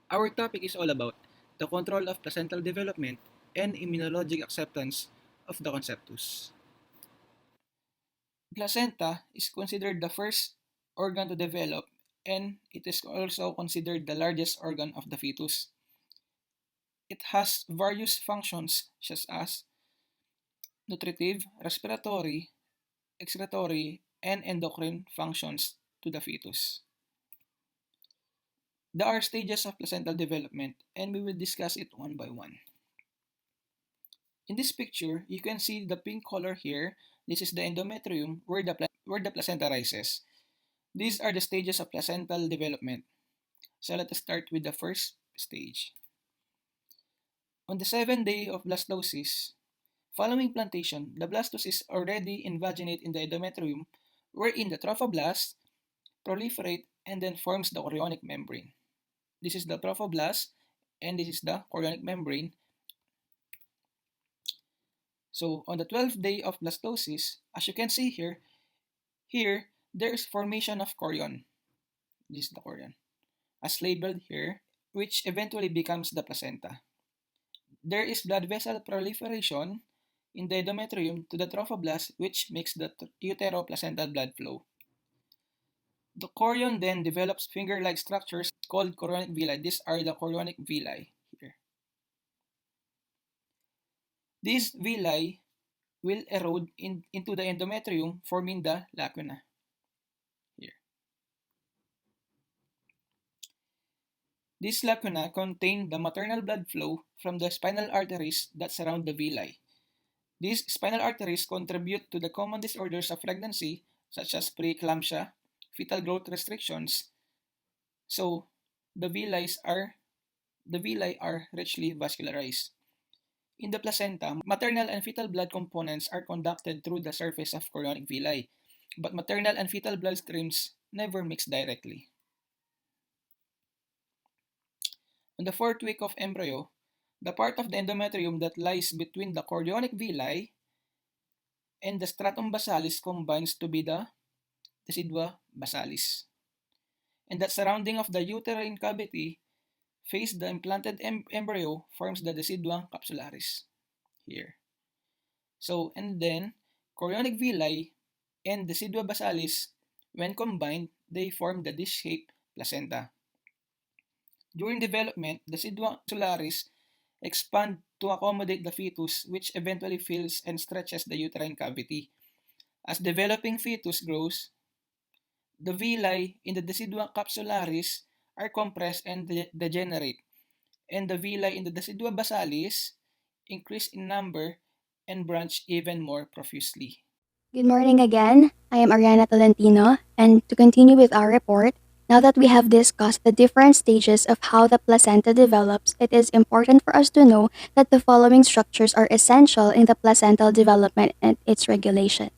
Our topic is all about the control of placental development and immunologic acceptance of the conceptus. Placenta is considered the first organ to develop, and it is also considered the largest organ of the fetus. It has various functions such as nutritive, respiratory, excretory, and endocrine functions to the fetus. There are stages of placental development, and we will discuss it one by one. In this picture, you can see the pink color here. This is the endometrium where the placenta rises. These are the stages of placental development. So let us start with the first stage. On the 7th day of blastocyst, following plantation, the blastocist is already invaginate in the endometrium, wherein the trophoblast proliferate and then forms the chorionic membrane. This is the trophoblast, and this is the chorionic membrane. So on the 12th day of blastocyst, as you can see here there is formation of chorion. This is the chorion, as labeled here, which eventually becomes the placenta. There is blood vessel proliferation in the endometrium to the trophoblast, which makes the uteroplacental blood flow. The chorion then develops finger-like structures called chorionic villi. These are the chorionic villi here. These villi will erode into the endometrium, forming the lacuna here. This lacuna contain the maternal blood flow from the spinal arteries that surround the villi. These spinal arteries contribute to the common disorders of pregnancy, such as preeclampsia, fetal growth restrictions. So the villi are richly vascularized. In the placenta, maternal and fetal blood components are conducted through the surface of chorionic villi, but maternal and fetal blood streams never mix directly. On the 4th week of embryo, the part of the endometrium that lies between the chorionic villi and the stratum basalis combines to be the decidua basalis. And that surrounding of the uterine cavity face the implanted embryo forms the decidua capsularis here. So, and then chorionic villi and decidua basalis, when combined, they form the dish-shaped placenta. During development, decidua capsularis expand to accommodate the fetus, which eventually fills and stretches the uterine cavity. As developing fetus grows, the villi in the decidua capsularis are compressed and degenerate, and the villi in the decidua basalis increase in number and branch even more profusely. Good morning again. I am Ariana Tolentino, and to continue with our report, now that we have discussed the different stages of how the placenta develops, it is important for us to know that the following structures are essential in the placental development and its regulation.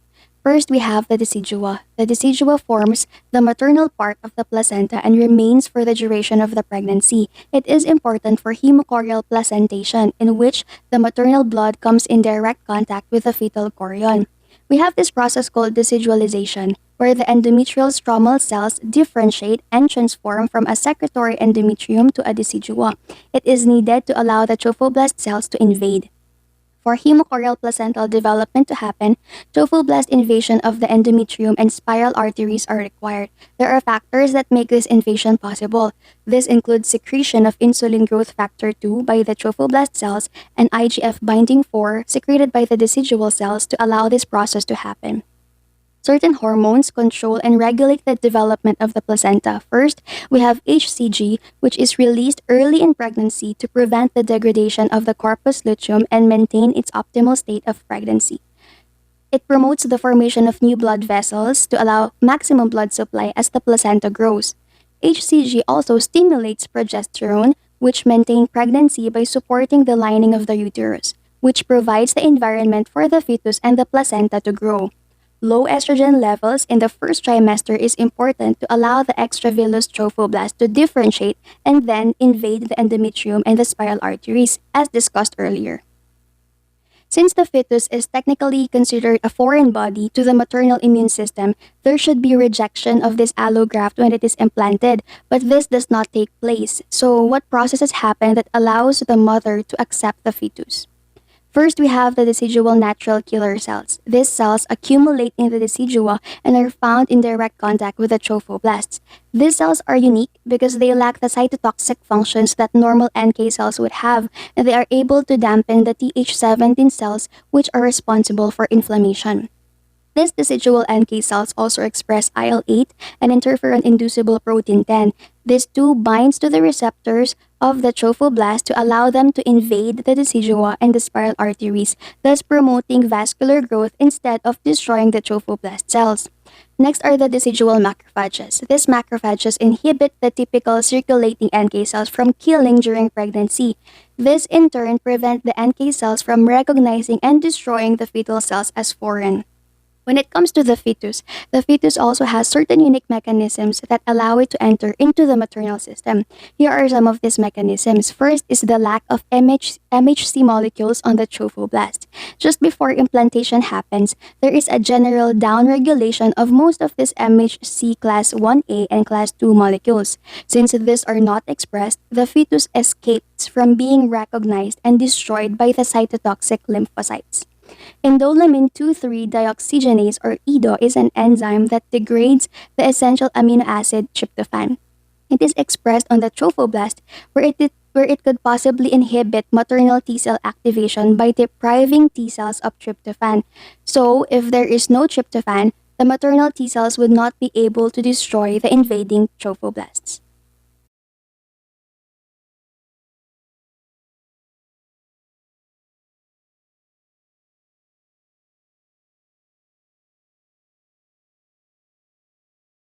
First, we have the decidua. The decidua forms the maternal part of the placenta and remains for the duration of the pregnancy. It is important for hemochorial placentation, in which the maternal blood comes in direct contact with the fetal chorion. We have this process called decidualization, where the endometrial stromal cells differentiate and transform from a secretory endometrium to a decidua. It is needed to allow the trophoblast cells to invade. For hemochorial placental development to happen, trophoblast invasion of the endometrium and spiral arteries are required. There are factors that make this invasion possible. This includes secretion of insulin growth factor 2 by the trophoblast cells and IGF binding 4 secreted by the decidual cells to allow this process to happen. Certain hormones control and regulate the development of the placenta. First, we have HCG, which is released early in pregnancy to prevent the degradation of the corpus luteum and maintain its optimal state of pregnancy. It promotes the formation of new blood vessels to allow maximum blood supply as the placenta grows. HCG also stimulates progesterone, which maintains pregnancy by supporting the lining of the uterus, which provides the environment for the fetus and the placenta to grow. Low estrogen levels in the first trimester is important to allow the extravillous trophoblast to differentiate and then invade the endometrium and the spiral arteries, as discussed earlier. Since the fetus is technically considered a foreign body to the maternal immune system, there should be rejection of this allograft when it is implanted, but this does not take place. So, what processes happen that allows the mother to accept the fetus? First, we have the decidual natural killer cells. These cells accumulate in the decidua and are found in direct contact with the trophoblasts. These cells are unique because they lack the cytotoxic functions that normal NK cells would have, and they are able to dampen the Th17 cells, which are responsible for inflammation. These residual NK cells also express IL-8 and interferon-inducible protein 10. This too binds to the receptors of the trophoblast to allow them to invade the decidua and the spiral arteries, thus promoting vascular growth instead of destroying the trophoblast cells. Next are the decidual macrophages. These macrophages inhibit the typical circulating NK cells from killing during pregnancy. This in turn prevent the NK cells from recognizing and destroying the fetal cells as foreign. When it comes to the fetus also has certain unique mechanisms that allow it to enter into the maternal system. Here are some of these mechanisms. First is the lack of MHC molecules on the trophoblast. Just before implantation happens, there is a general downregulation of most of these MHC class 1A and class 2 molecules. Since these are not expressed, the fetus escapes from being recognized and destroyed by the cytotoxic lymphocytes. Indolemin 2,3 dioxygenase or EDO is an enzyme that degrades the essential amino acid tryptophan. It is expressed on the trophoblast where it could possibly inhibit maternal T cell activation by depriving T cells of tryptophan. So, if there is no tryptophan, the maternal T cells would not be able to destroy the invading trophoblasts.